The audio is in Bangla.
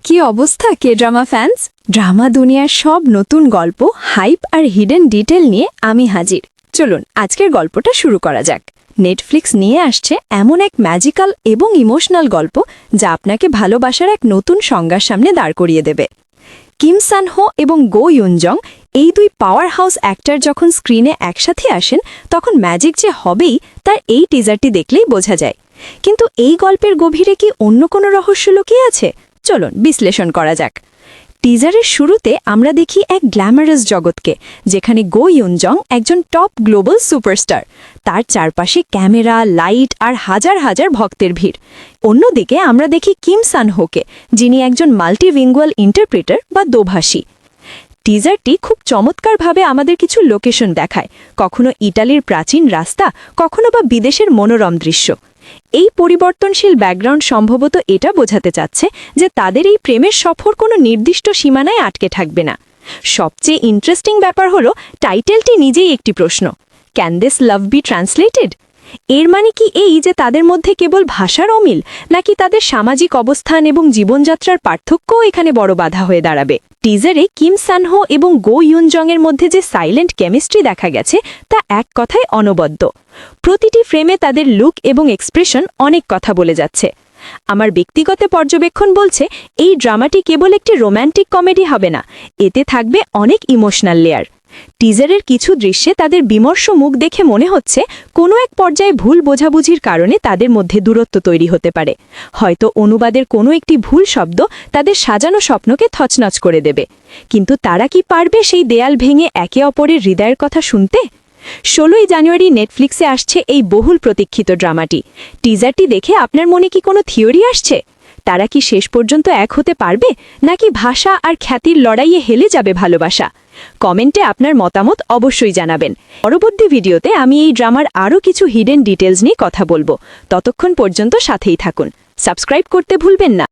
কি অবস্থা কে ড্রামা ফ্যান্স? ড্রামা দুনিয়ার সব নতুন গল্প, হাইপ আর হিডেন ডিটেল নিয়ে আমি হাজির। চলুন আজকের গল্পটা শুরু করা যাক। নেটফ্লিক্স নিয়ে আসছে এমন এক ম্যাজিক্যাল এবং ইমোশনাল গল্প যা আপনাকে ভালোবাসার এক নতুন সংজ্ঞার সামনে দাঁড় করিয়ে দেবে। কিম সান হো এবং গো ইউনজং, এই দুই পাওয়ার হাউস অ্যাক্টর যখন স্ক্রিনে একসাথে আসেন তখন ম্যাজিক যে হবেই তার এই টিজারটি দেখলেই বোঝা যায়। কিন্তু এই গল্পের গভীরে কি অন্য কোনো রহস্য লুকিয়ে আছে? চলুন বিশ্লেষণ করা যাক। টিজারের শুরুতে আমরা দেখি এক গ্ল্যামারাস জগৎকে, যেখানে গো ইউনজং একজন টপ গ্লোবাল সুপারস্টার। তার চারপাশে ক্যামেরা, লাইট আর হাজার হাজার ভক্তের ভিড়। অন্যদিকে আমরা দেখি কিম সান হোকে, যিনি একজন মাল্টিভিঙ্গুয়াল ইন্টারপ্রেটার বা দোভাষী। টিজারটি খুব চমৎকারভাবে আমাদের কিছু লোকেশন দেখায়, কখনো ইটালির প্রাচীন রাস্তা, কখনো বা বিদেশের মনোরম দৃশ্য। এই পরিবর্তনশীল ব্যাকগ্রাউন্ড সম্ভবত এটা বোঝাতে চাচ্ছে যে তাদের এই প্রেমের সফর কোনো নির্দিষ্ট সীমানায় আটকে থাকবে না। সবচেয়ে ইন্টারেস্টিং ব্যাপার হলো টাইটেলটি নিজেই একটি প্রশ্ন, can this love B translated? এর মানে কি এই যে তাদের মধ্যে কেবল ভাষার অমিল, নাকি তাদের সামাজিক অবস্থান এবং জীবনযাত্রার পার্থক্যও এখানে বড় বাধা হয়ে দাঁড়াবে? টিজারে কিম সানহো এবং গো ইউনজংয়ের মধ্যে যে সাইলেন্ট কেমিস্ট্রি দেখা গেছে তা এক কথায় অনবদ্য। প্রতিটি ফ্রেমে তাদের লুক এবং এক্সপ্রেশন অনেক কথা বলে যাচ্ছে। আমার ব্যক্তিগত পর্যবেক্ষণ বলছে এই ড্রামাটি কেবল একটি রোম্যান্টিক কমেডি হবে না, এতে থাকবে অনেক ইমোশনাল লেয়ার। টিজারের কিছু দৃশ্যে তাদের বিমর্ষ মুখ দেখে মনে হচ্ছে কোনো এক পর্যায়ে ভুল বোঝাবুঝির কারণে তাদের মধ্যে দূরত্ব তৈরি হতে পারে। হয়তো অনুবাদের কোনো একটি ভুল শব্দ তাদের সাজানো স্বপ্নকে থচনচ করে দেবে। কিন্তু তারা কি পারবে সেই দেয়াল ভেঙে একে অপরের হৃদয়ের কথা শুনতে? 16ই জানুয়ারি নেটফ্লিক্সে আসছে এই বহুল প্রতীক্ষিত ড্রামাটি। টিজারটি দেখে আপনার মনে কি কোনো থিওরি আসছে? তারা কি শেষ পর্যন্ত এক হতে পারবে, নাকি ভাষা আর খ্যাতির লড়াইয়ে হেলে যাবে ভালোবাসা? কমেন্টে আপনার মতামত অবশ্যই জানাবেন। পরবর্তী ভিডিওতে আমি এই ড্রামার আরও কিছু হিডেন ডিটেলস নিয়ে কথা বলবো। ততক্ষণ পর্যন্ত সাথেই থাকুন। সাবস্ক্রাইব করতে ভুলবেন না।